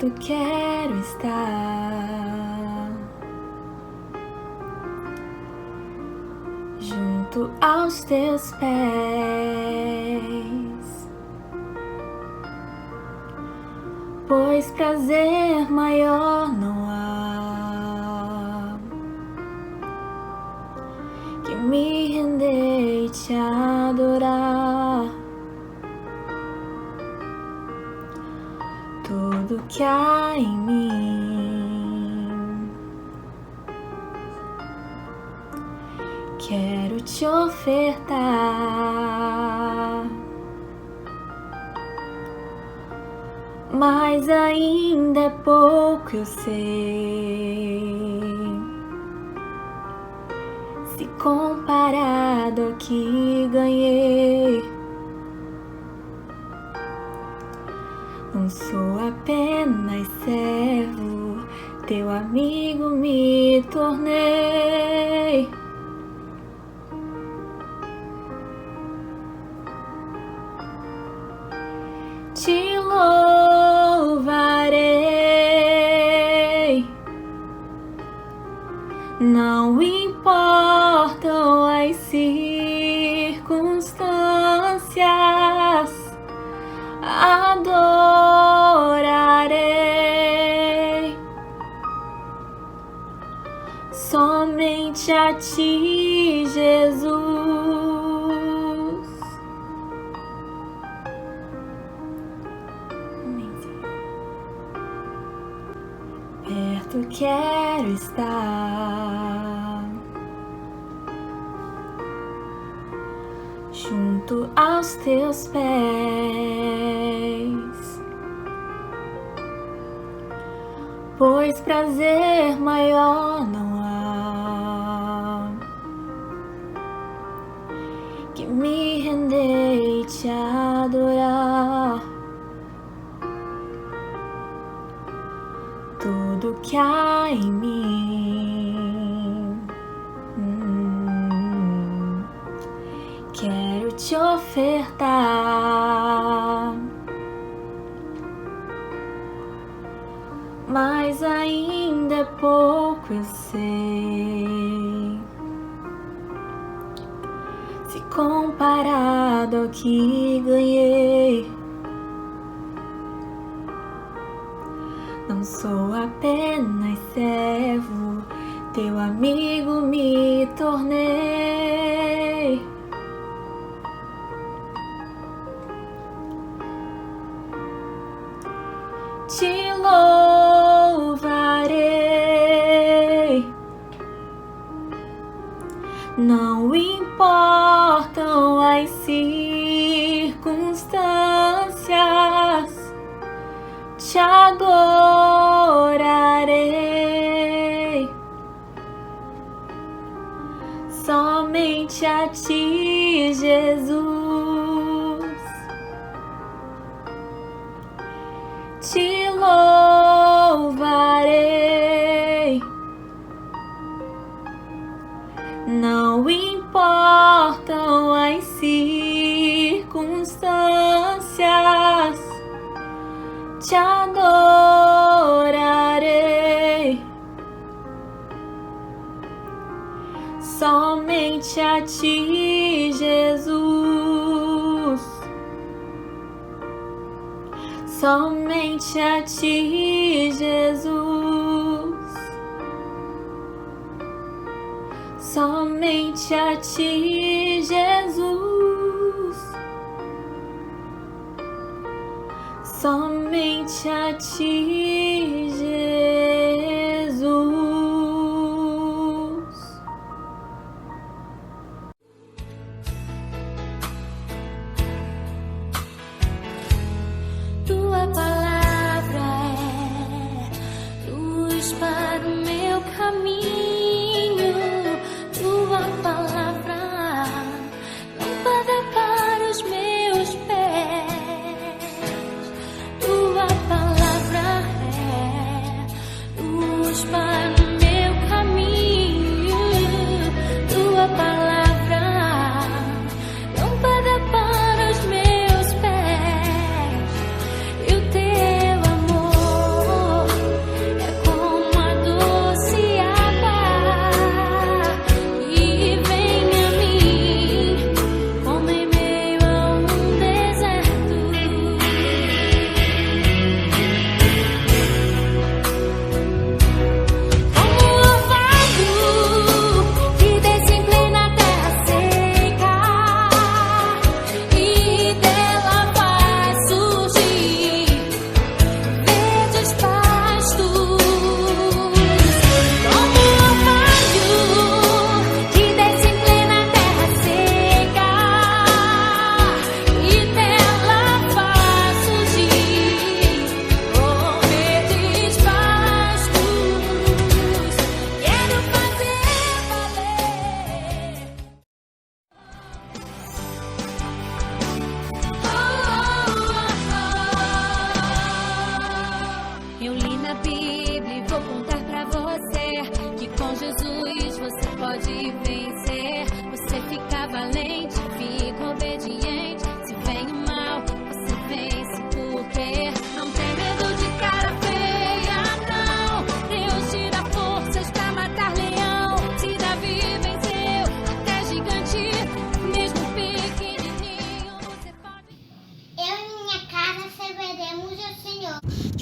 perto quero estar, junto aos teus pés, pois prazer maior não há que me render e te adorar. Tudo que há em mim quero te ofertar, mas ainda é pouco, eu sei, se comparado ao que ganhei. Não sou apenas servo, teu amigo me tornei. Te louvarei, não importam as circunstâncias, adorarei somente a ti, Jesus. Perto quero estar, junto aos teus pés, pois prazer maior não há que me render e te adorar. Tudo que há em mim quero te ofertar, mas ainda é pouco, eu sei, se comparado ao que ganhei. Não sou apenas servo, teu amigo me tornei. Te louvarei, não importam as circunstâncias, te adorarei somente a ti, Jesus. Te louvarei, não importam as circunstâncias, te adorarei somente a ti, Jesus. Somente a ti, Jesus. Somente a ti, Jesus. Somente a ti, Jesus. Tua palavra é luz para o meu caminho. Tua palavra, lâmpada para os meus pés. Tua palavra é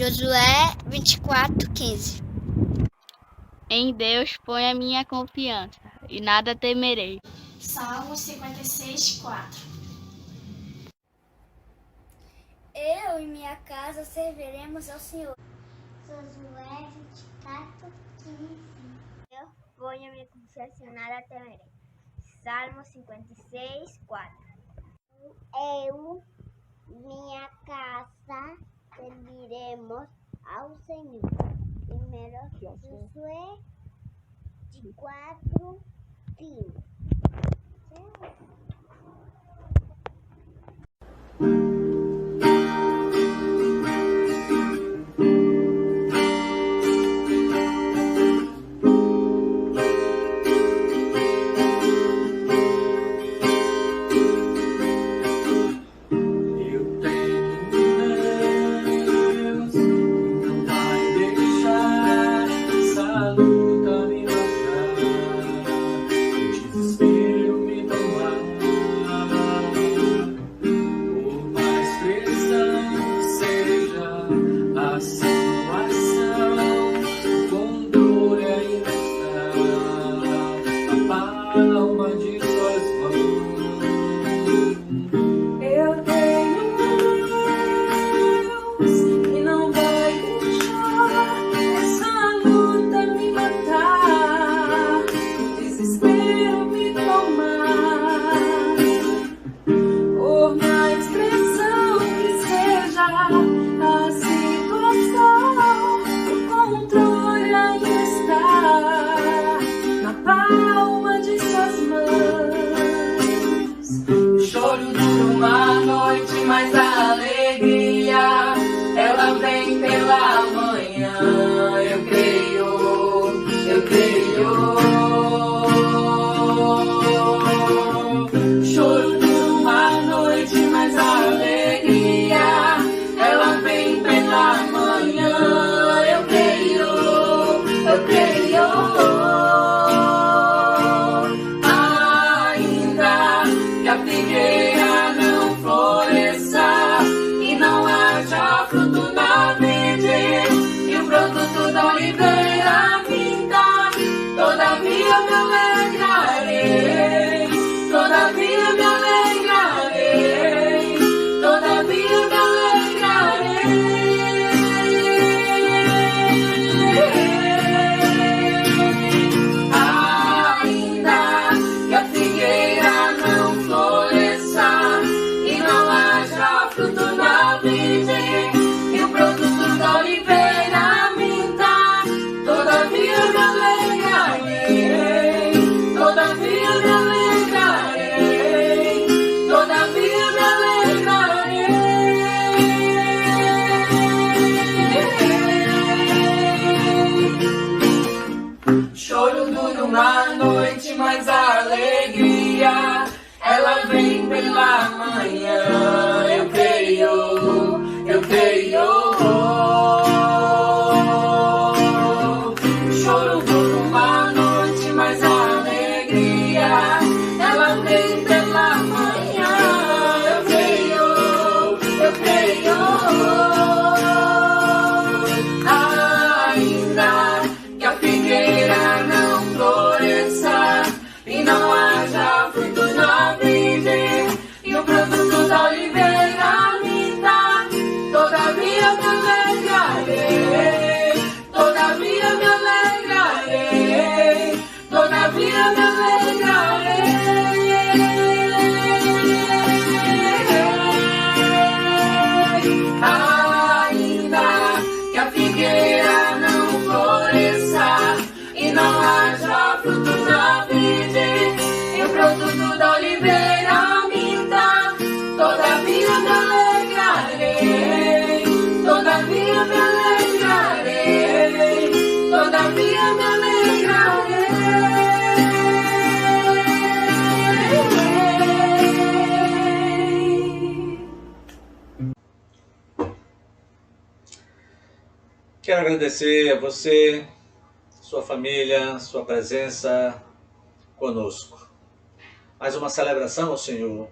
Josué 24:15. Em Deus ponho a minha confiança, e nada temerei. Salmos 56:4. Eu e minha casa serviremos ao Senhor. Josué 24:15. Eu ponho minha confiança e nada temerei. Salmo 56:4. Eu e minha casa serviremos ao Senhor. Primeiro Josué 24:15. Mas a alegria, ela vem pela manhã. Eu creio, eu creio. Choro por uma noite, mas a alegria, ela vem pela manhã. Eu creio, eu creio. Ainda que a figueira não floresça e não haja fruto na vide e o produto da oliveira minta, todavia me alegrarei, todavia me alegrarei, todavia me alegrarei. Ainda que a figueira não floresça e não haja fruto na vide e o produto da oliveira minta, todavia me alegrarei, todavia me alegrarei, todavia me alegrarei. Choro dura uma noite, mas a alegria, ela vem pela manhã. Eu creio, eu creio. Choro por uma noite, mas a alegria, ela vem pela manhã. Eu creio, eu creio. Ainda que a figueira não floresça e não haja fruto na vide e o produto da oliveira minta, todavia me alegrarei, todavia me alegrarei, todavia me alegrarei. Ainda que a figueira não floresça e não haja fruto na vide e o produto da oliveira minta, todavia me alegrarei, todavia me alegrarei, todavia me alegrarei. Quero agradecer a você, sua família, sua presença conosco. Mais uma celebração ao Senhor.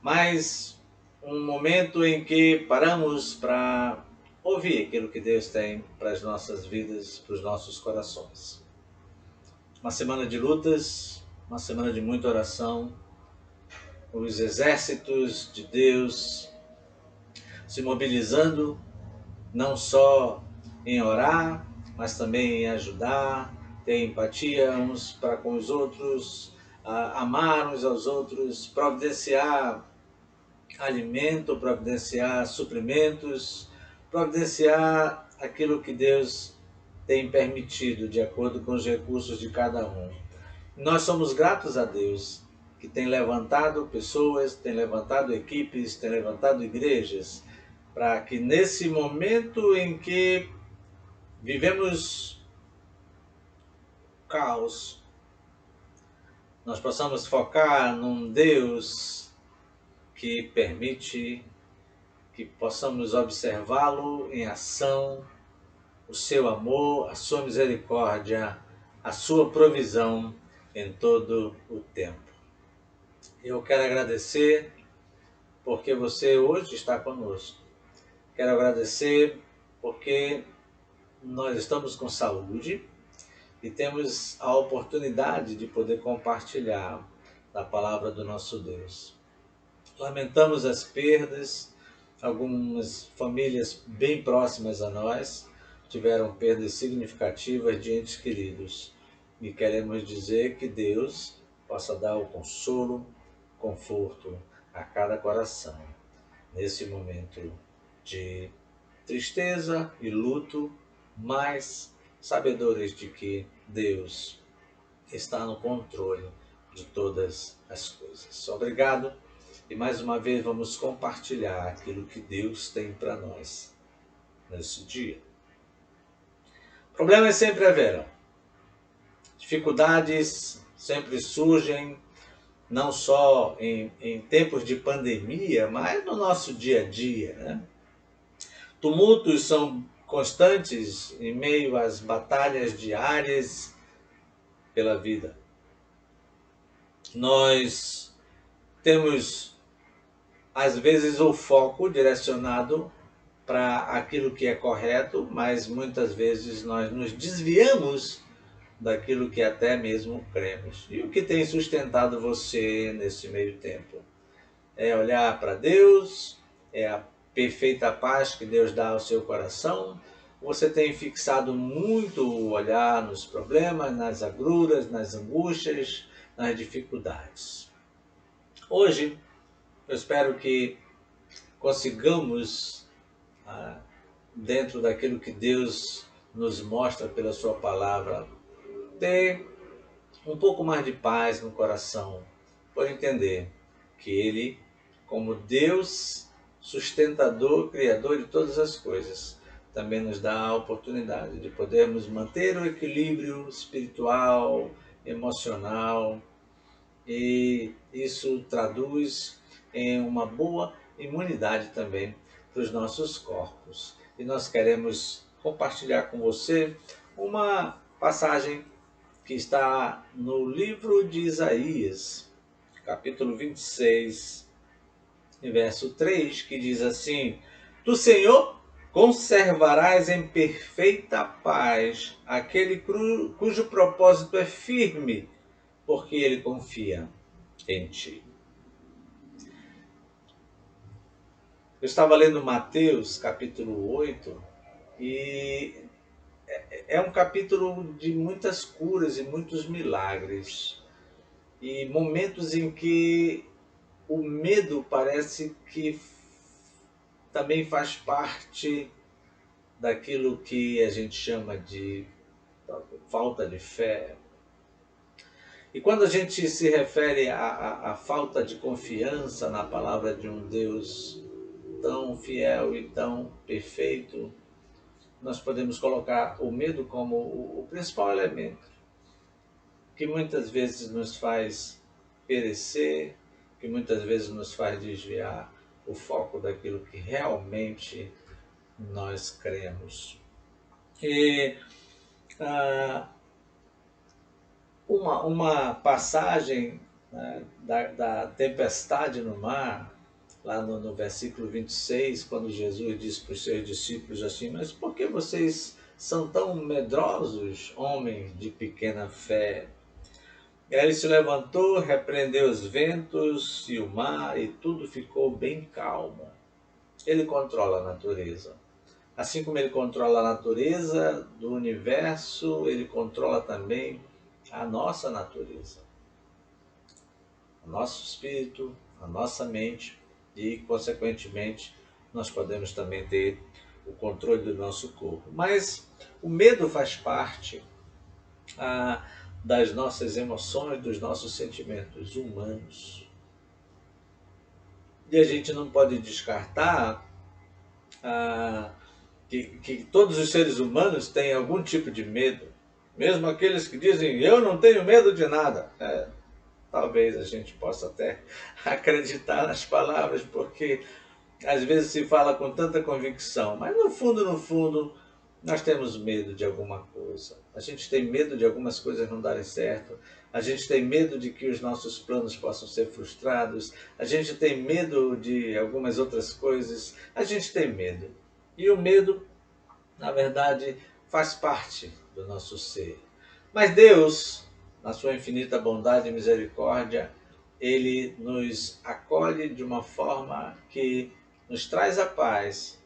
Mais um momento em que paramos para ouvir aquilo que Deus tem para as nossas vidas, para os nossos corações. Uma semana de lutas, uma semana de muita oração, os exércitos de Deus se mobilizando, não só em orar, mas também em ajudar, ter empatia uns para com os outros, amar uns aos outros, providenciar alimento, providenciar suprimentos, providenciar aquilo que Deus tem permitido, de acordo com os recursos de cada um. Nós somos gratos a Deus, que tem levantado pessoas, tem levantado equipes, tem levantado igrejas, para que nesse momento em que vivemos caos, nós possamos focar num Deus que permite que possamos observá-lo em ação, o seu amor, a sua misericórdia, a sua provisão em todo o tempo. Eu quero agradecer porque você hoje está conosco. Quero agradecer porque nós estamos com saúde e temos a oportunidade de poder compartilhar a palavra do nosso Deus. Lamentamos as perdas, algumas famílias bem próximas a nós tiveram perdas significativas de entes queridos e queremos dizer que Deus possa dar o consolo, conforto a cada coração nesse momento de tristeza e luto, mas sabedores de que Deus está no controle de todas as coisas. Obrigado e mais uma vez vamos compartilhar aquilo que Deus tem para nós nesse dia. Problemas sempre haverão, dificuldades sempre surgem, não só em tempos de pandemia, mas no nosso dia a dia, né? Tumultos são constantes em meio às batalhas diárias pela vida. Nós temos, às vezes, o foco direcionado para aquilo que é correto, mas muitas vezes nós nos desviamos daquilo que até mesmo cremos. E o que tem sustentado você nesse meio tempo? É olhar para Deus, é a perfeita paz que Deus dá ao seu coração. Você tem fixado muito o olhar nos problemas, nas agruras, nas angústias, nas dificuldades. Hoje, eu espero que consigamos, dentro daquilo que Deus nos mostra pela sua palavra, ter um pouco mais de paz no coração, por entender que Ele, como Deus sustentador, criador de todas as coisas, também nos dá a oportunidade de podermos manter o equilíbrio espiritual, emocional, e isso traduz em uma boa imunidade também para os nossos corpos. E nós queremos compartilhar com você uma passagem que está no livro de Isaías, capítulo 26, verso 3, que diz assim: Do Senhor conservarás em perfeita paz aquele cujo propósito é firme, porque ele confia em ti. Eu estava lendo Mateus, capítulo 8, e é um capítulo de muitas curas e muitos milagres. E momentos em que o medo parece que também faz parte daquilo que a gente chama de falta de fé. E quando a gente se refere à falta de confiança na palavra de um Deus tão fiel e tão perfeito, nós podemos colocar o medo como o principal elemento, que muitas vezes nos faz perecer, que muitas vezes nos faz desviar o foco daquilo que realmente nós cremos. E uma passagem, né, da tempestade no mar, lá no versículo 26, quando Jesus disse para os seus discípulos assim: mas por que vocês são tão medrosos, homens de pequena fé? E aí ele se levantou, repreendeu os ventos e o mar, e tudo ficou bem calmo. Ele controla a natureza. Assim como ele controla a natureza do universo, ele controla também a nossa natureza, o nosso espírito, a nossa mente e, consequentemente, nós podemos também ter o controle do nosso corpo. Mas o medo faz parte das nossas emoções, dos nossos sentimentos humanos. E a gente não pode descartar que todos os seres humanos têm algum tipo de medo, mesmo aqueles que dizem: eu não tenho medo de nada. Talvez a gente possa até acreditar nas palavras, porque às vezes se fala com tanta convicção, mas no fundo, nós temos medo de alguma coisa. A gente tem medo de algumas coisas não darem certo, a gente tem medo de que os nossos planos possam ser frustrados, a gente tem medo de algumas outras coisas, a gente tem medo. E o medo, na verdade, faz parte do nosso ser. Mas Deus, na sua infinita bondade e misericórdia, Ele nos acolhe de uma forma que nos traz a paz,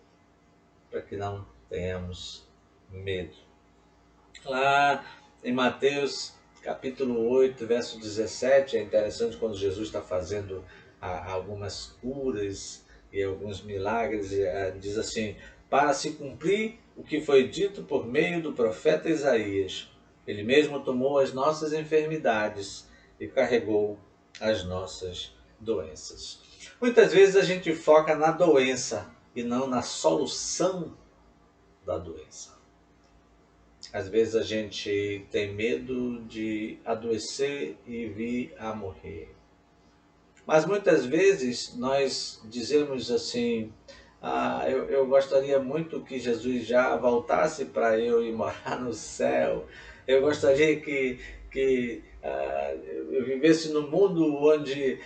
para que não tenhamos medo. Lá em Mateus capítulo 8, verso 17, é interessante quando Jesus está fazendo algumas curas e alguns milagres, diz assim: para se cumprir o que foi dito por meio do profeta Isaías, ele mesmo tomou as nossas enfermidades e carregou as nossas doenças. Muitas vezes a gente foca na doença e não na solução da doença. Às vezes a gente tem medo de adoecer e vir a morrer. Mas muitas vezes nós dizemos assim: eu gostaria muito que Jesus já voltasse para eu ir morar no céu. Eu gostaria que eu vivesse num mundo onde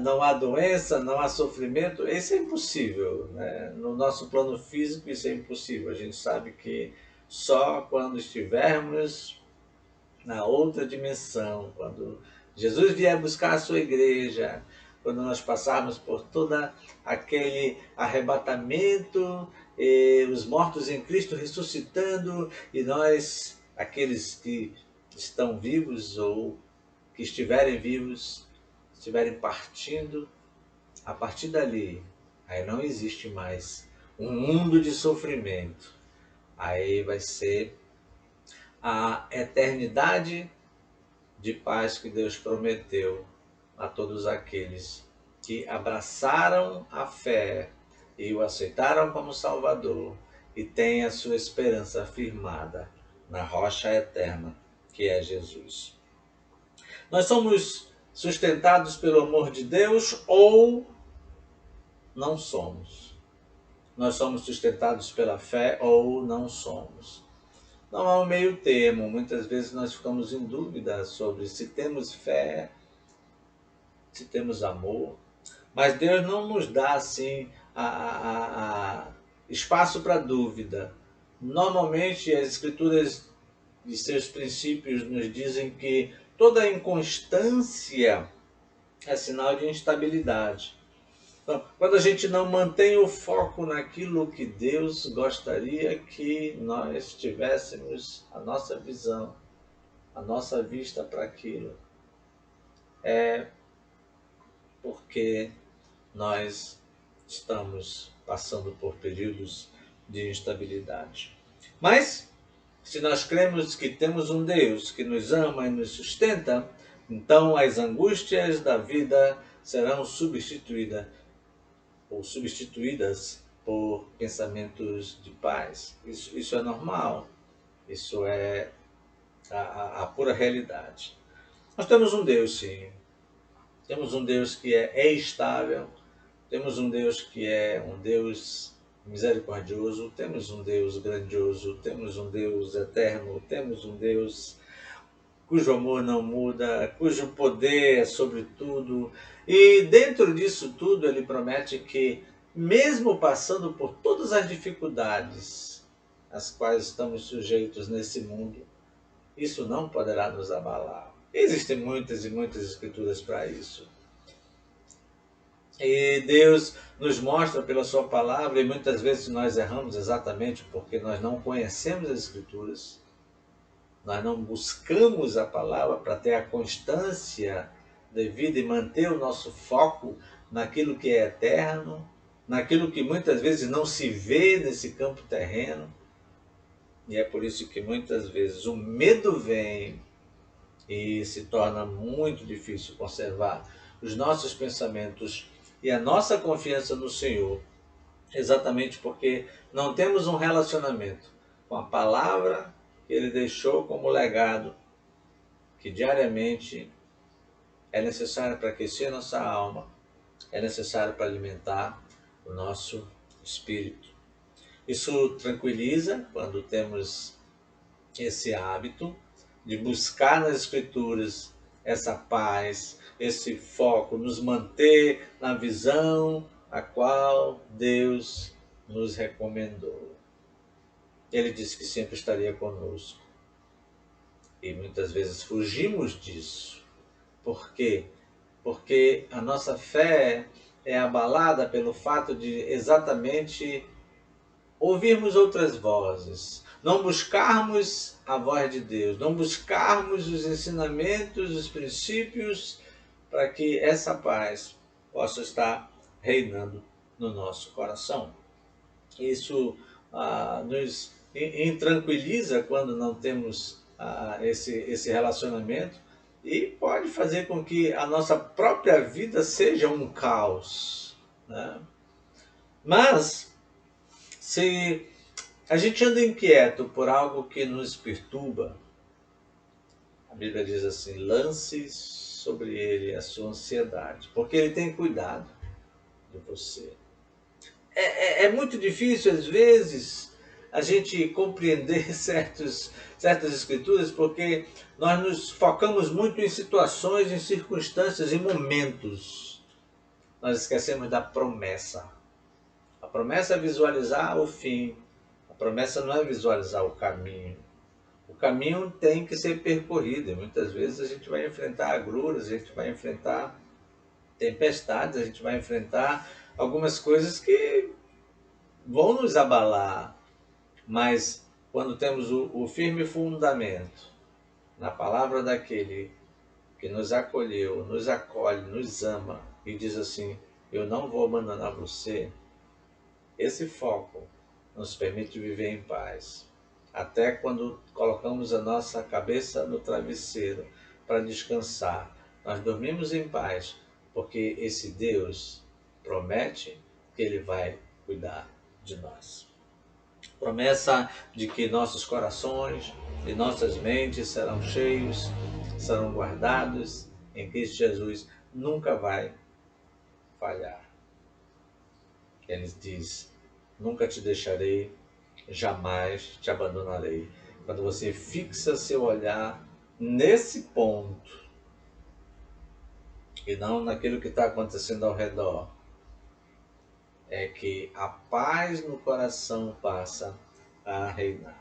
não há doença, não há sofrimento. Isso é impossível, né? No nosso plano físico isso é impossível. A gente sabe que só quando estivermos na outra dimensão, quando Jesus vier buscar a sua igreja, quando nós passarmos por todo aquele arrebatamento, e os mortos em Cristo ressuscitando, e nós, aqueles que estão vivos ou que estiverem vivos, estiverem partindo, a partir dali, aí não existe mais um mundo de sofrimento. Aí vai ser a eternidade de paz que Deus prometeu a todos aqueles que abraçaram a fé e o aceitaram como Salvador e têm a sua esperança firmada na rocha eterna, que é Jesus. Nós somos sustentados pelo amor de Deus ou não somos? Nós somos sustentados pela fé ou não somos? Não há um meio termo. Muitas vezes nós ficamos em dúvida sobre se temos fé, se temos amor. Mas Deus não nos dá assim espaço para dúvida. Normalmente as Escrituras de seus princípios nos dizem que toda inconstância é sinal de instabilidade. Então, quando a gente não mantém o foco naquilo que Deus gostaria que nós tivéssemos a nossa visão, a nossa vista para aquilo, é porque nós estamos passando por períodos de instabilidade. Mas, se nós cremos que temos um Deus que nos ama e nos sustenta, então as angústias da vida serão substituídas por pensamentos de paz. Isso é normal, isso é a pura realidade. Nós temos um Deus, sim. Temos um Deus que é estável, temos um Deus que é um Deus misericordioso, temos um Deus grandioso, temos um Deus eterno, temos um Deus cujo amor não muda, cujo poder é sobre tudo. E dentro disso tudo, ele promete que, mesmo passando por todas as dificuldades às quais estamos sujeitos nesse mundo, isso não poderá nos abalar. Existem muitas e muitas escrituras para isso. E Deus nos mostra pela sua palavra, e muitas vezes nós erramos exatamente porque nós não conhecemos as escrituras, nós não buscamos a palavra para ter a constância devida e manter o nosso foco naquilo que é eterno, naquilo que muitas vezes não se vê nesse campo terreno. E é por isso que muitas vezes o medo vem e se torna muito difícil conservar os nossos pensamentos e a nossa confiança no Senhor, exatamente porque não temos um relacionamento com a palavra que Ele deixou como legado, que diariamente é necessário para aquecer nossa alma, é necessário para alimentar o nosso espírito. Isso tranquiliza quando temos esse hábito de buscar nas Escrituras essa paz, esse foco, nos manter na visão a qual Deus nos recomendou. Ele disse que sempre estaria conosco. E muitas vezes fugimos disso. Por quê? Porque a nossa fé é abalada pelo fato de exatamente ouvirmos outras vozes, não buscarmos a voz de Deus, não buscarmos os ensinamentos, os princípios, para que essa paz possa estar reinando no nosso coração. Isso nos intranquiliza quando não temos esse relacionamento e pode fazer com que a nossa própria vida seja um caos, né? Mas, se a gente anda inquieto por algo que nos perturba, a Bíblia diz assim: lance sobre ele a sua ansiedade, porque ele tem cuidado de você. É muito difícil, às vezes, a gente compreender certas escrituras, porque nós nos focamos muito em situações, em circunstâncias, em momentos. Nós esquecemos da promessa. A promessa é visualizar o fim. A promessa não é visualizar o caminho. O caminho tem que ser percorrido. E muitas vezes a gente vai enfrentar agruras, a gente vai enfrentar tempestades, a gente vai enfrentar algumas coisas que vão nos abalar. Mas quando temos o firme fundamento na palavra daquele que nos acolheu, nos acolhe, nos ama e diz assim: eu não vou abandonar você, esse foco nos permite viver em paz. Até quando colocamos a nossa cabeça no travesseiro para descansar, nós dormimos em paz, porque esse Deus promete que Ele vai cuidar de nós. Promessa de que nossos corações e nossas mentes serão cheios, serão guardados em Cristo Jesus, nunca vai falhar. Ele diz: nunca te deixarei, jamais te abandonarei. Quando você fixa seu olhar nesse ponto e não naquilo que está acontecendo ao redor, é que a paz no coração passa a reinar.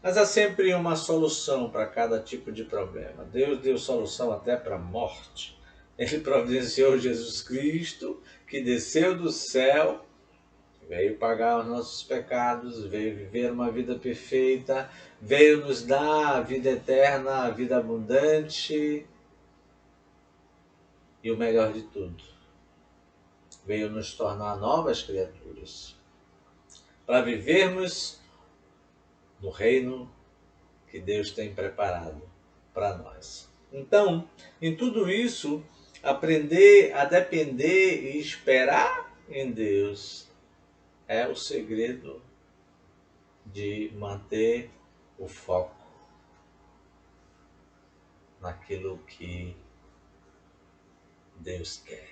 Mas há sempre uma solução para cada tipo de problema. Deus deu solução até para a morte. Ele providenciou Jesus Cristo, que desceu do céu, veio pagar os nossos pecados, veio viver uma vida perfeita, veio nos dar a vida eterna, a vida abundante e o melhor de tudo, veio nos tornar novas criaturas, para vivermos no reino que Deus tem preparado para nós. Então, em tudo isso, aprender a depender e esperar em Deus é o segredo de manter o foco naquilo que Deus quer.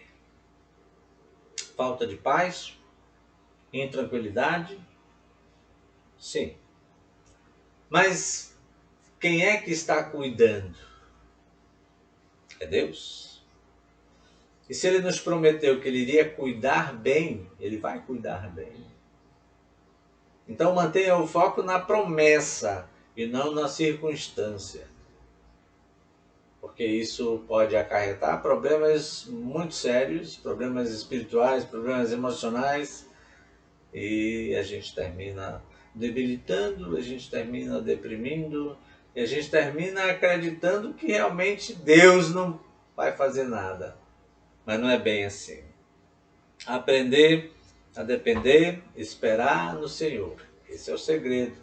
Falta de paz, intranquilidade, sim. Mas quem é que está cuidando É Deus. E se Ele nos prometeu que Ele iria cuidar bem, Ele vai cuidar bem. Então mantenha o foco na promessa e não na circunstância. Porque isso pode acarretar problemas muito sérios, problemas espirituais, problemas emocionais, e a gente termina debilitando, a gente termina deprimindo, e a gente termina acreditando que realmente Deus não vai fazer nada. Mas não é bem assim. Aprender a depender, esperar no Senhor. Esse é o segredo.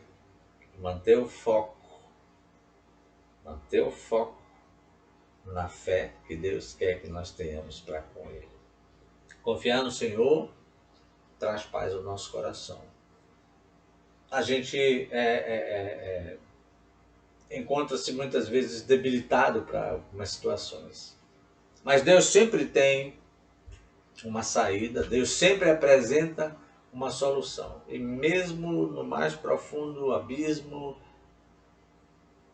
Manter o foco. Manter o foco na fé que Deus quer que nós tenhamos para com Ele. Confiar no Senhor traz paz ao nosso coração. A gente encontra-se muitas vezes debilitado para algumas situações. Mas Deus sempre tem uma saída, Deus sempre apresenta uma solução. E mesmo no mais profundo abismo,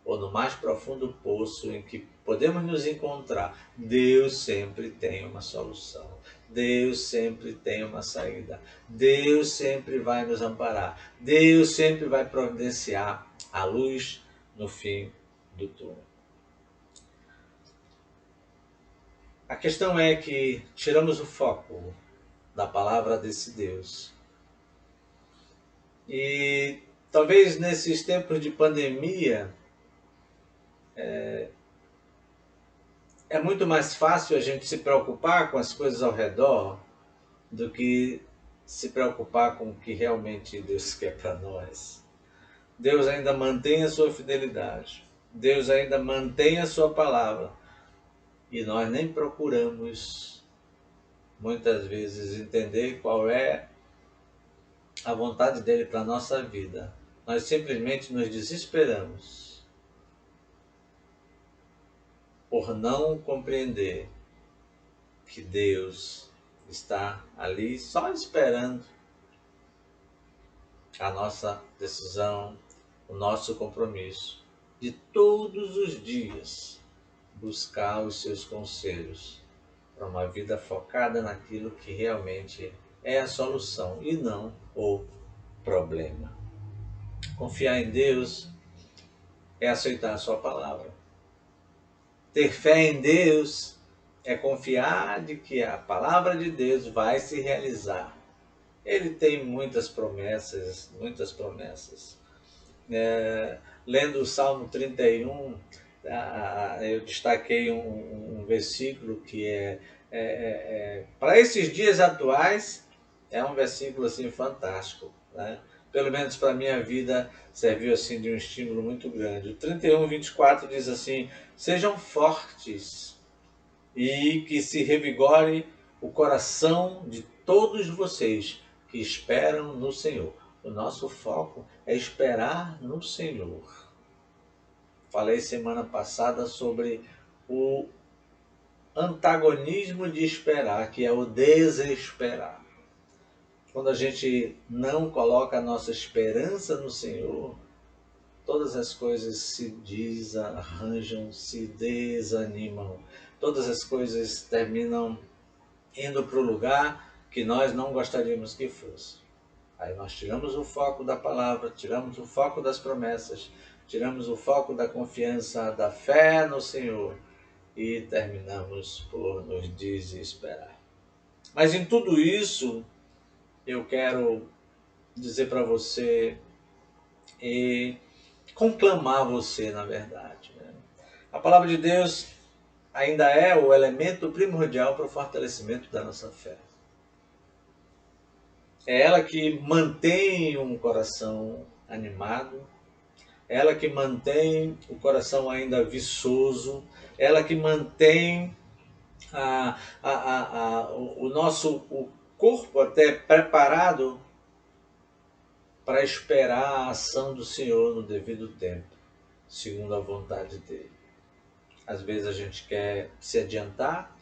ou no mais profundo poço em que podemos nos encontrar, Deus sempre tem uma solução. Deus sempre tem uma saída. Deus sempre vai nos amparar. Deus sempre vai providenciar a luz no fim do túnel. A questão é que tiramos o foco da palavra desse Deus. E talvez nesses tempos de pandemia, é muito mais fácil a gente se preocupar com as coisas ao redor do que se preocupar com o que realmente Deus quer para nós. Deus ainda mantém a sua fidelidade. Deus ainda mantém a sua palavra. E nós nem procuramos, muitas vezes, entender qual é a vontade dele para a nossa vida. Nós simplesmente nos desesperamos por não compreender que Deus está ali só esperando a nossa decisão, o nosso compromisso de todos os dias buscar os seus conselhos para uma vida focada naquilo que realmente é a solução e não o problema. Confiar em Deus é aceitar a sua palavra. Ter fé em Deus é confiar de que a palavra de Deus vai se realizar. Ele tem muitas promessas, muitas promessas. Lendo o Salmo 31, eu destaquei um versículo que para esses dias atuais, é um versículo assim fantástico, né? Pelo menos para a minha vida serviu assim de um estímulo muito grande. O 31:24 diz assim: sejam fortes e que se revigore o coração de todos vocês que esperam no Senhor. O nosso foco é esperar no Senhor. Falei semana passada sobre o antagonismo de esperar, que é o desesperar. Quando a gente não coloca a nossa esperança no Senhor, todas as coisas se desarranjam, se desanimam. Todas as coisas terminam indo para o lugar que nós não gostaríamos que fosse. Aí nós tiramos o foco da palavra, tiramos o foco das promessas, tiramos o foco da confiança, da fé no Senhor e terminamos por nos desesperar. Mas em tudo isso, eu quero dizer para você e conclamar você, na verdade, né? A palavra de Deus ainda é o elemento primordial para o fortalecimento da nossa fé. É ela que mantém um coração animado, é ela que mantém o coração ainda viçoso, ela que mantém o nosso corpo até preparado para esperar a ação do Senhor no devido tempo, segundo a vontade dele. Às vezes a gente quer se adiantar,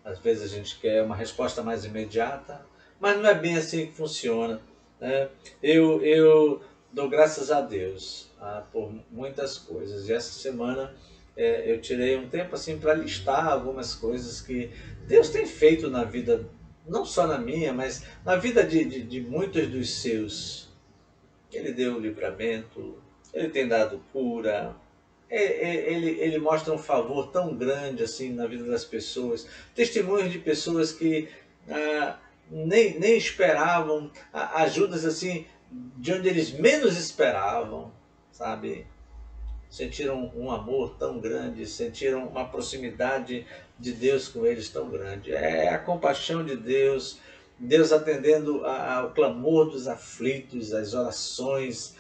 às vezes a gente quer uma resposta mais imediata, mas não é bem assim que funciona, né? Eu dou graças a Deus por muitas coisas. E essa semana eu tirei um tempo assim para listar algumas coisas que Deus tem feito na vida, não só na minha, mas na vida de muitos dos seus. Ele deu livramento, ele tem dado cura, ele mostra um favor tão grande assim na vida das pessoas. Testemunhos de pessoas que nem esperavam, ajudas assim de onde eles menos esperavam, sabe? Sentiram um amor tão grande, sentiram uma proximidade de Deus com eles tão grande. É a compaixão de Deus, Deus atendendo ao clamor dos aflitos, às orações,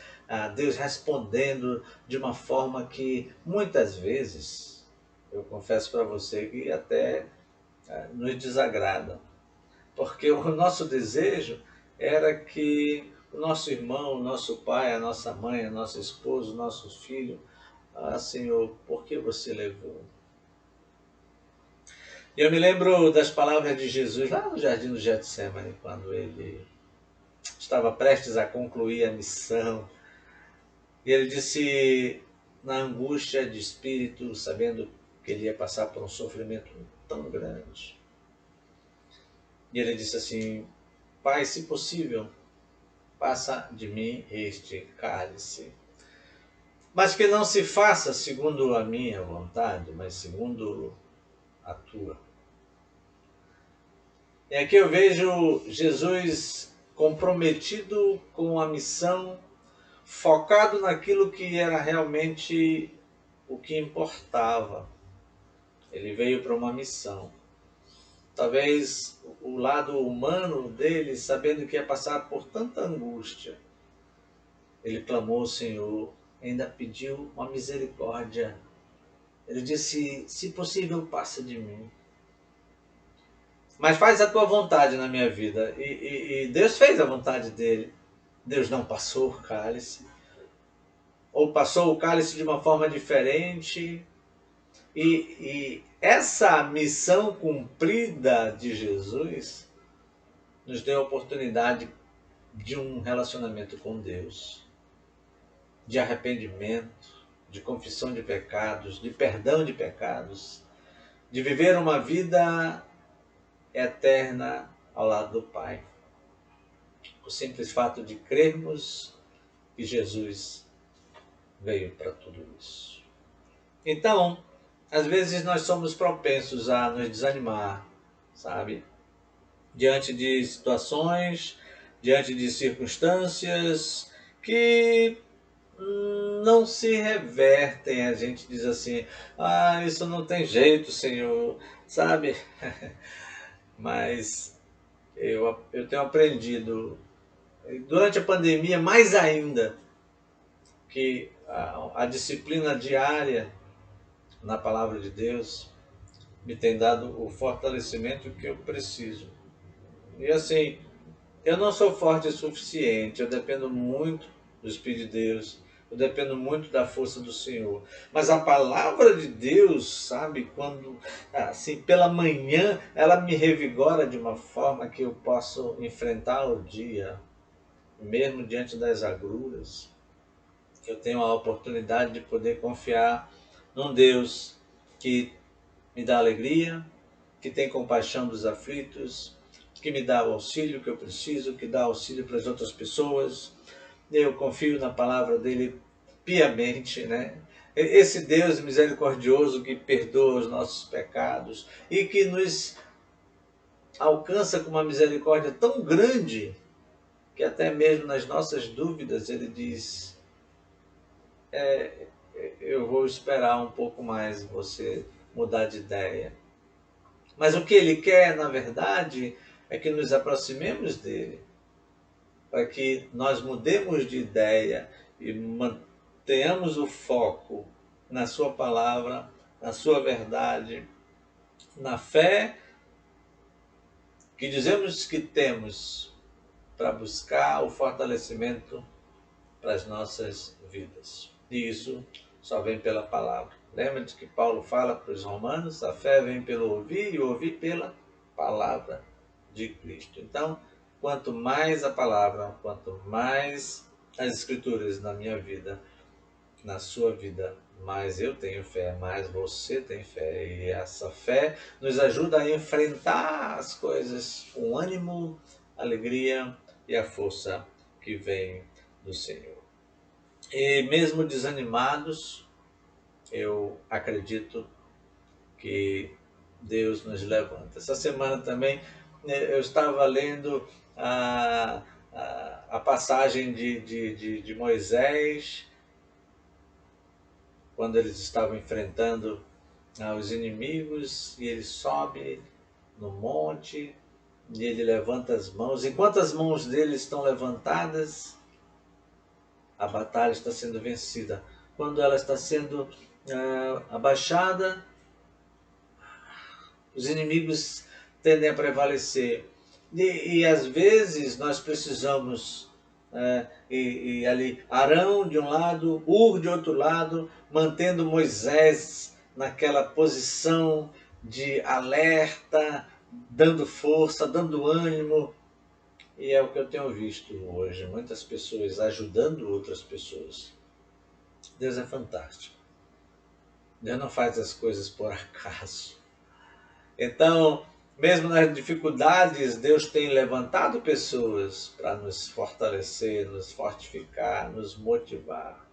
Deus respondendo de uma forma que muitas vezes, eu confesso para você que até nos desagrada. Porque o nosso desejo era que o nosso irmão, o nosso pai, a nossa mãe, a nossa esposa, o nosso filho, Senhor, por que você levou? E eu me lembro das palavras de Jesus lá no jardim do Getsemane, quando ele estava prestes a concluir a missão. E ele disse, na angústia de espírito, sabendo que ele ia passar por um sofrimento tão grande. E ele disse assim, Pai, se possível, passa de mim este cálice. Mas que não se faça segundo a minha vontade, mas segundo a tua. E aqui eu vejo Jesus comprometido com a missão, focado naquilo que era realmente o que importava. Ele veio para uma missão. Talvez o lado humano dele, sabendo que ia passar por tanta angústia, ele clamou ao Senhor, ainda pediu uma misericórdia. Ele disse, se possível, passa de mim. Mas faz a tua vontade na minha vida. E Deus fez a vontade dele. Deus não passou o cálice. Ou passou o cálice de uma forma diferente. E essa missão cumprida de Jesus nos deu a oportunidade de um relacionamento com Deus. De arrependimento, de confissão de pecados, de perdão de pecados. De viver uma vida eterna ao lado do Pai. O simples fato de crermos que Jesus veio para tudo isso. Então, às vezes nós somos propensos a nos desanimar, sabe? Diante de situações, diante de circunstâncias que não se revertem. A gente diz assim, isso não tem jeito, Senhor, sabe? Mas eu tenho aprendido, durante a pandemia mais ainda, que a disciplina diária na palavra de Deus me tem dado o fortalecimento que eu preciso. E assim, eu não sou forte o suficiente, eu dependo muito do Espírito de Deus, eu dependo muito da força do Senhor. Mas a palavra de Deus, sabe, quando, assim, pela manhã, ela me revigora de uma forma que eu posso enfrentar o dia, mesmo diante das agruras. Eu tenho a oportunidade de poder confiar num Deus que me dá alegria, que tem compaixão dos aflitos, que me dá o auxílio que eu preciso, que dá auxílio para as outras pessoas. Eu confio na palavra dele piamente, né? Esse Deus misericordioso que perdoa os nossos pecados e que nos alcança com uma misericórdia tão grande que até mesmo nas nossas dúvidas ele diz, eu vou esperar um pouco mais você mudar de ideia. Mas o que ele quer, na verdade, é que nos aproximemos dele, para que nós mudemos de ideia e mantenhamos o foco na sua palavra, na sua verdade, na fé que dizemos que temos para buscar o fortalecimento para as nossas vidas. E isso só vem pela palavra. Lembra-te que Paulo fala para os romanos, a fé vem pelo ouvir e ouvir pela palavra de Cristo. Então, quanto mais a palavra, quanto mais as escrituras na minha vida, na sua vida, mais eu tenho fé, mais você tem fé. E essa fé nos ajuda a enfrentar as coisas com ânimo, alegria e a força que vem do Senhor. E mesmo desanimados, eu acredito que Deus nos levanta. Essa semana também eu estava lendo a passagem de Moisés, quando eles estavam enfrentando os inimigos, e ele sobe no monte, e ele levanta as mãos. Enquanto as mãos dele estão levantadas, a batalha está sendo vencida. Quando ela está sendo abaixada, os inimigos tendem a prevalecer. E às vezes nós precisamos e ali Arão de um lado, Hur de outro lado, mantendo Moisés naquela posição de alerta, dando força, dando ânimo. E é o que eu tenho visto hoje, muitas pessoas ajudando outras pessoas. Deus é fantástico. Deus não faz as coisas por acaso. Então, mesmo nas dificuldades, Deus tem levantado pessoas para nos fortalecer, nos fortificar, nos motivar.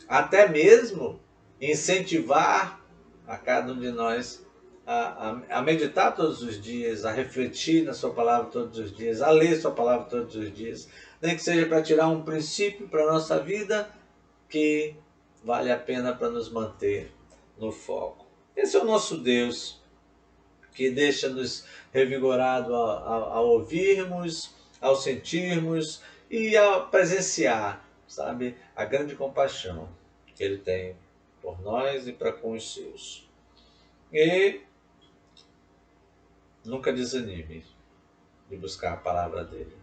Até mesmo incentivar a cada um de nós a meditar todos os dias, a refletir na sua palavra todos os dias, a ler sua palavra todos os dias. Nem que seja para tirar um princípio para a nossa vida que vale a pena para nos manter no foco. Esse é o nosso Deus, que deixa-nos revigorado ao ouvirmos, ao sentirmos e ao presenciar, sabe, a grande compaixão que Ele tem por nós e para com os seus. E nunca desanime de buscar a palavra dele,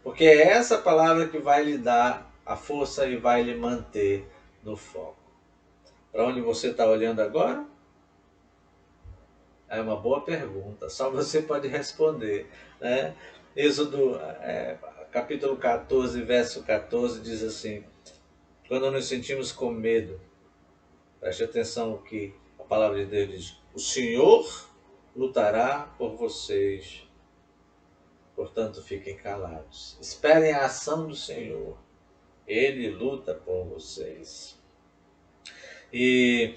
porque é essa palavra que vai lhe dar a força e vai lhe manter no foco. Para onde você está olhando agora? É uma boa pergunta, só você pode responder, né? Êxodo capítulo 14, verso 14 diz assim: quando nos sentimos com medo, preste atenção o que a palavra de Deus diz: o Senhor lutará por vocês, portanto fiquem calados. Esperem a ação do Senhor, Ele luta por vocês. E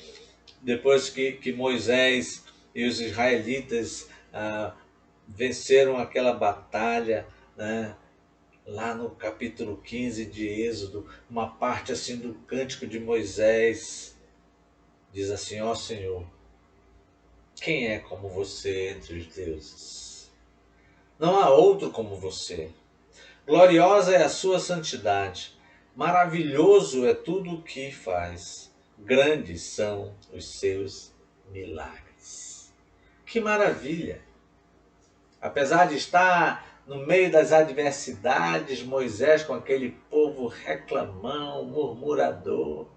depois que Moisés e os israelitas venceram aquela batalha, né, lá no capítulo 15 de Êxodo, uma parte assim do cântico de Moisés diz assim: ó Senhor, quem é como você entre os deuses? Não há outro como você. Gloriosa é a sua santidade, maravilhoso é tudo o que faz, grandes são os seus milagres. Que maravilha! Apesar de estar no meio das adversidades, Moisés com aquele povo reclamão, murmurador,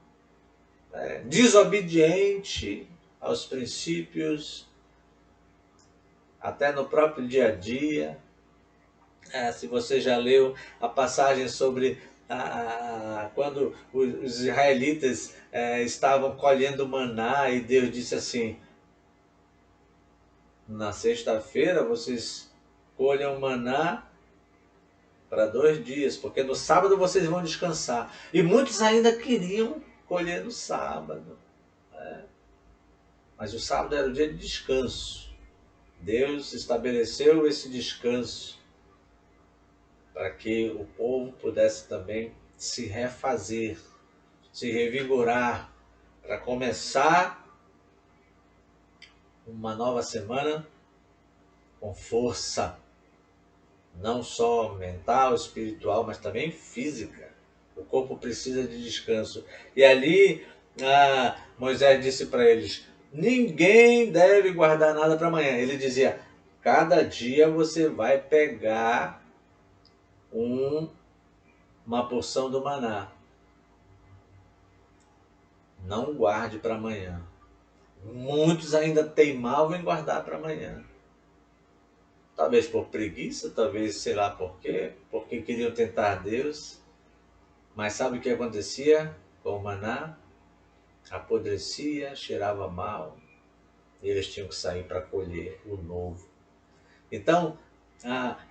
desobediente aos princípios, até no próprio dia a dia. Se você já leu a passagem sobre quando os israelitas estavam colhendo maná e Deus disse assim: na sexta-feira vocês colham maná para 2 dias, porque no sábado vocês vão descansar. E muitos ainda queriam colher no sábado. Mas o sábado era o dia de descanso. Deus estabeleceu esse descanso para que o povo pudesse também se refazer, se revigorar, para começar uma nova semana com força, não só mental, espiritual, mas também física. O corpo precisa de descanso. E ali Moisés disse para eles: ninguém deve guardar nada para amanhã. Ele dizia: cada dia você vai pegar uma porção do maná. Não guarde para amanhã. Muitos ainda teimavam em guardar para amanhã. Talvez por preguiça, talvez sei lá por quê, porque queriam tentar Deus. Mas sabe o que acontecia com o maná? apodrecia, cheirava mal, e eles tinham que sair para colher o novo. Então,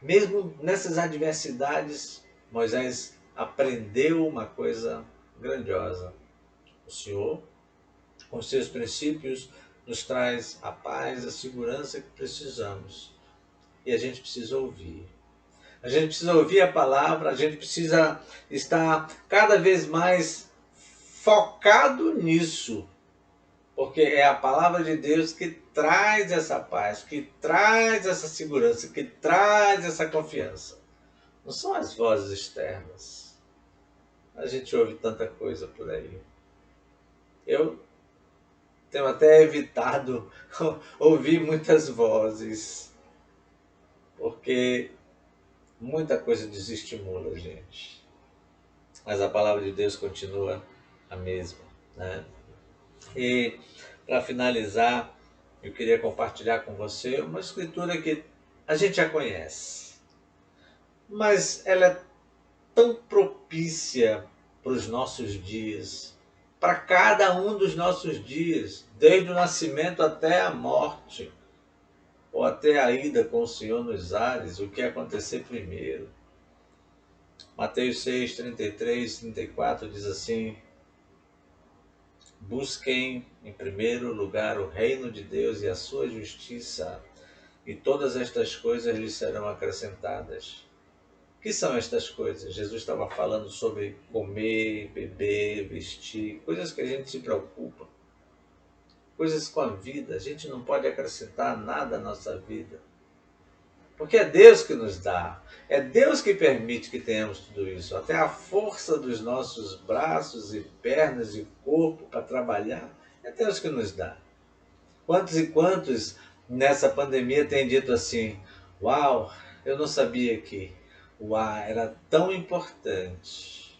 mesmo nessas adversidades, Moisés aprendeu uma coisa grandiosa. O Senhor, com seus princípios, nos traz a paz, a segurança que precisamos. E a gente precisa ouvir. A gente precisa ouvir a palavra, a gente precisa estar cada vez mais focado nisso. Porque é a palavra de Deus que traz essa paz, que traz essa segurança, que traz essa confiança. Não são as vozes externas. A gente ouve tanta coisa por aí. Eu tenho até evitado ouvir muitas vozes, porque muita coisa desestimula a gente. Mas a palavra de Deus continua a mesma, né? E, para finalizar, eu queria compartilhar com você uma escritura que a gente já conhece, mas ela é tão propícia para os nossos dias, para cada um dos nossos dias, desde o nascimento até a morte, ou até a ida com o Senhor nos ares, o que acontecer primeiro. Mateus 6, 33, 34 diz assim: busquem em primeiro lugar o reino de Deus e a sua justiça, e todas estas coisas lhes serão acrescentadas. O que são estas coisas? Jesus estava falando sobre comer, beber, vestir, coisas que a gente se preocupa, coisas com a vida. A gente não pode acrescentar nada à nossa vida, porque é Deus que nos dá, é Deus que permite que tenhamos tudo isso, até a força dos nossos braços e pernas e corpo para trabalhar, é Deus que nos dá. Quantos e quantos nessa pandemia têm dito assim: uau, eu não sabia que o ar era tão importante.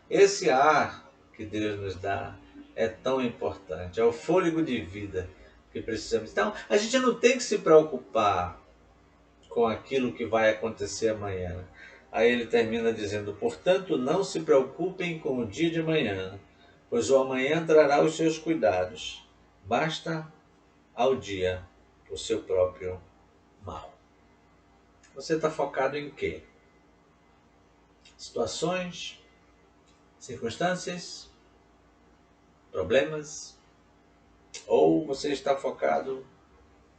Esse ar que Deus nos dá é tão importante, é o fôlego de vida que precisamos. Então, a gente não tem que se preocupar com aquilo que vai acontecer amanhã. Aí ele termina dizendo: portanto, não se preocupem com o dia de amanhã, pois o amanhã trará os seus cuidados. Basta ao dia o seu próprio mal. Você está focado em quê? Situações, circunstâncias, problemas? Ou você está focado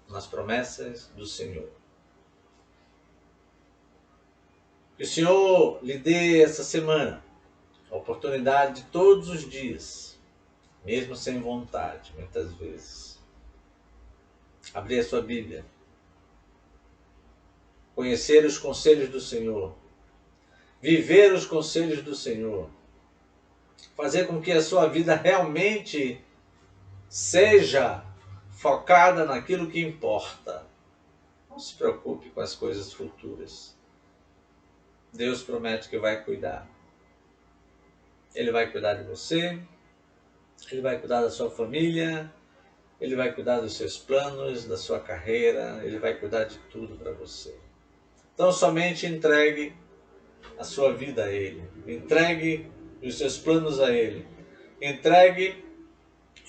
nas promessas do Senhor? Que o Senhor lhe dê essa semana a oportunidade de todos os dias, mesmo sem vontade, muitas vezes, abrir a sua Bíblia, conhecer os conselhos do Senhor, viver os conselhos do Senhor, fazer com que a sua vida realmente seja focada naquilo que importa. Não se preocupe com as coisas futuras. Deus promete que vai cuidar. Ele vai cuidar de você, Ele vai cuidar da sua família, Ele vai cuidar dos seus planos, da sua carreira, Ele vai cuidar de tudo para você. Então somente entregue a sua vida a Ele, entregue os seus planos a Ele, entregue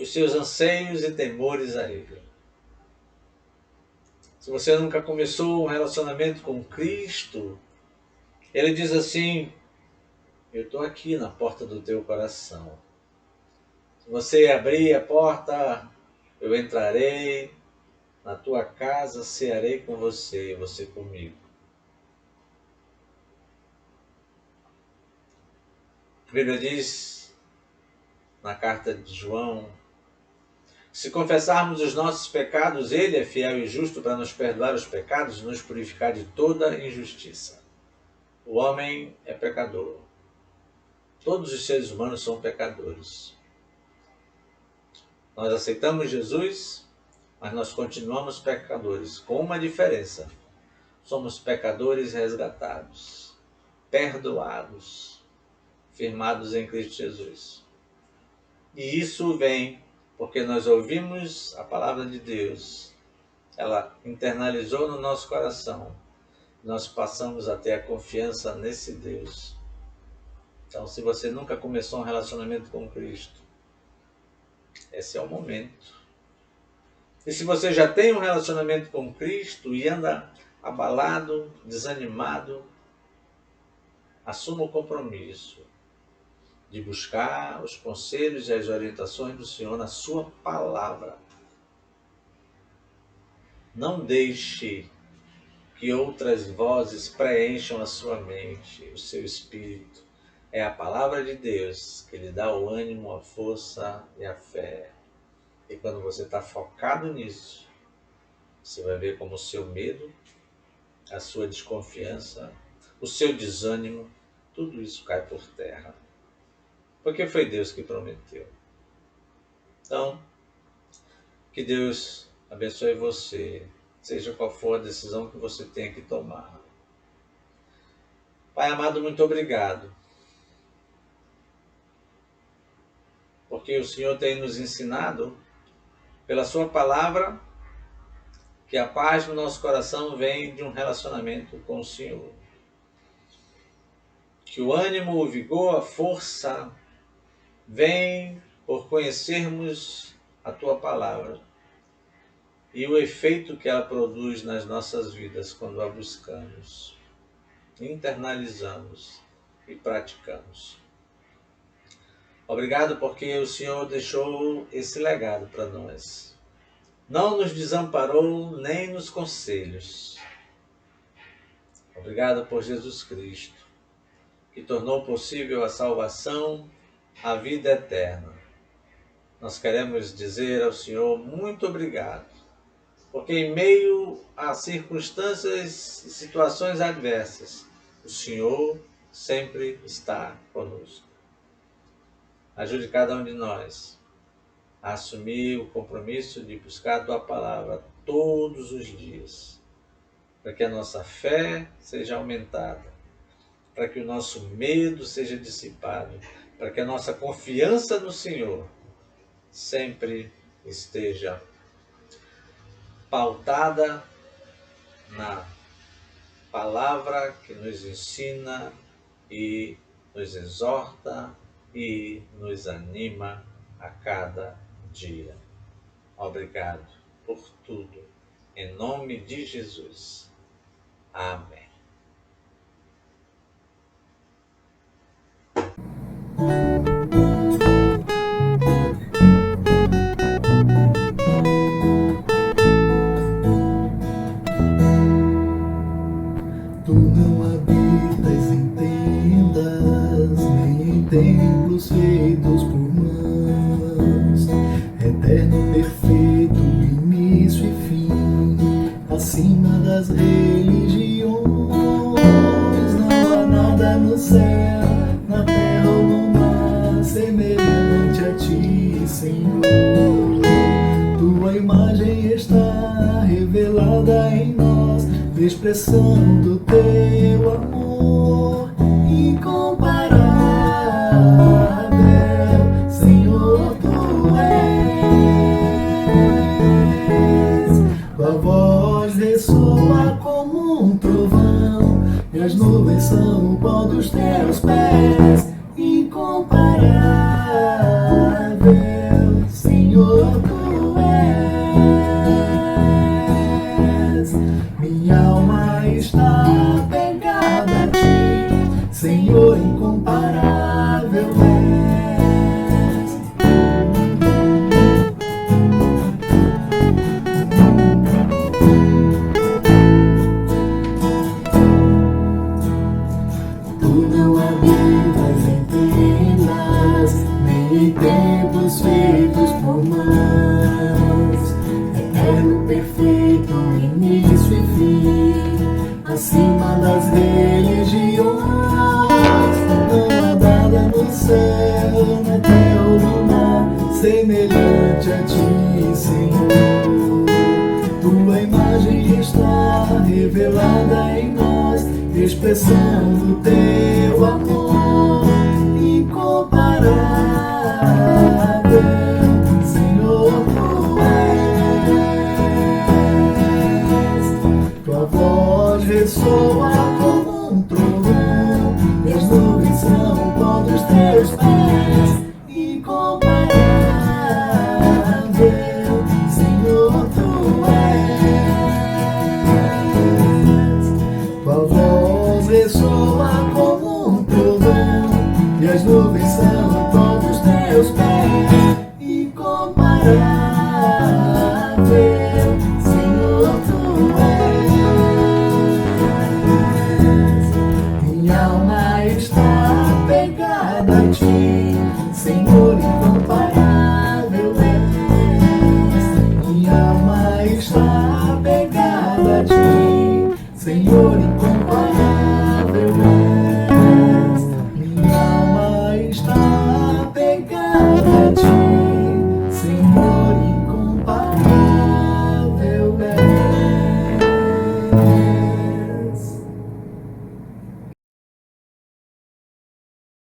os seus anseios e temores a Ele. Se você nunca começou um relacionamento com Cristo, Ele diz assim: eu estou aqui na porta do teu coração. Se você abrir a porta, eu entrarei na tua casa, cearei com você e você comigo. A Bíblia diz, na carta de João, se confessarmos os nossos pecados, Ele é fiel e justo para nos perdoar os pecados e nos purificar de toda injustiça. O homem é pecador. Todos os seres humanos são pecadores. Nós aceitamos Jesus, mas nós continuamos pecadores, com uma diferença. Somos pecadores resgatados, perdoados, firmados em Cristo Jesus. E isso vem porque nós ouvimos a palavra de Deus, ela internalizou no nosso coração, nós passamos a ter a confiança nesse Deus. Então, se você nunca começou um relacionamento com Cristo, Esse é o momento. E se você já tem um relacionamento com Cristo e anda abalado, desanimado, assuma o compromisso de buscar os conselhos e as orientações do Senhor na sua palavra. Não deixe que outras vozes preencham a sua mente, o seu espírito. É a palavra de Deus que lhe dá o ânimo, a força e a fé. E quando você está focado nisso, você vai ver como o seu medo, a sua desconfiança, o seu desânimo, tudo isso cai por terra. Porque foi Deus que prometeu. Então, que Deus abençoe você, seja qual for a decisão que você tenha que tomar. Pai amado, muito obrigado. Porque o Senhor tem nos ensinado, pela sua palavra, que a paz no nosso coração vem de um relacionamento com o Senhor. Que o ânimo, o vigor, a força vem por conhecermos a tua palavra e o efeito que ela produz nas nossas vidas quando a buscamos, internalizamos e praticamos. Obrigado porque o Senhor deixou esse legado para nós. Não nos desamparou nem nos conselhos. Obrigado por Jesus Cristo, que tornou possível a salvação, a vida eterna. Nós queremos dizer ao Senhor muito obrigado, porque em meio a circunstâncias e situações adversas, o Senhor sempre está conosco. Ajude cada um de nós a assumir o compromisso de buscar a tua palavra todos os dias, para que a nossa fé seja aumentada, para que o nosso medo seja dissipado, para que a nossa confiança no Senhor sempre esteja pautada na palavra que nos ensina e nos exorta e nos anima a cada dia. Obrigado por tudo. Em nome de Jesus. Amém. Tu não habitas em tendas, nem em templos feitos por mãos. Eterno, perfeito, início e fim, acima das religiões. Não há nada no céu, na terra ou no mar, semelhante a ti, Senhor. Tua imagem está revelada em nós, expressão do teu amor incomparável, Senhor, tu és. Tua voz ressoa como um trovão, e as nuvens são o pó dos teus pés. Incomparável, Senhor, tu és. Minha alma está pegada a ti, Senhor, incomparável és. Tu não habitas em tendas, nem em templos feitos por mãos. Eterno, perfeito, início e fim, acima das religiões. Não há nada no céu, na terra ou no mar, semelhante a ti, Senhor. Tua imagem está revelada em nós, expressão do teu amor incomparável, Senhor, tu és. Tua voz ressoa como um trovão, e as nuvens são o pó dos teus pés. Incomparável, as nuvens são o pó dos teus pés. Incomparável, Senhor, tu és. Minha alma está apegada a ti, Senhor, incomparável és. Minha alma está apegada a ti, Senhor,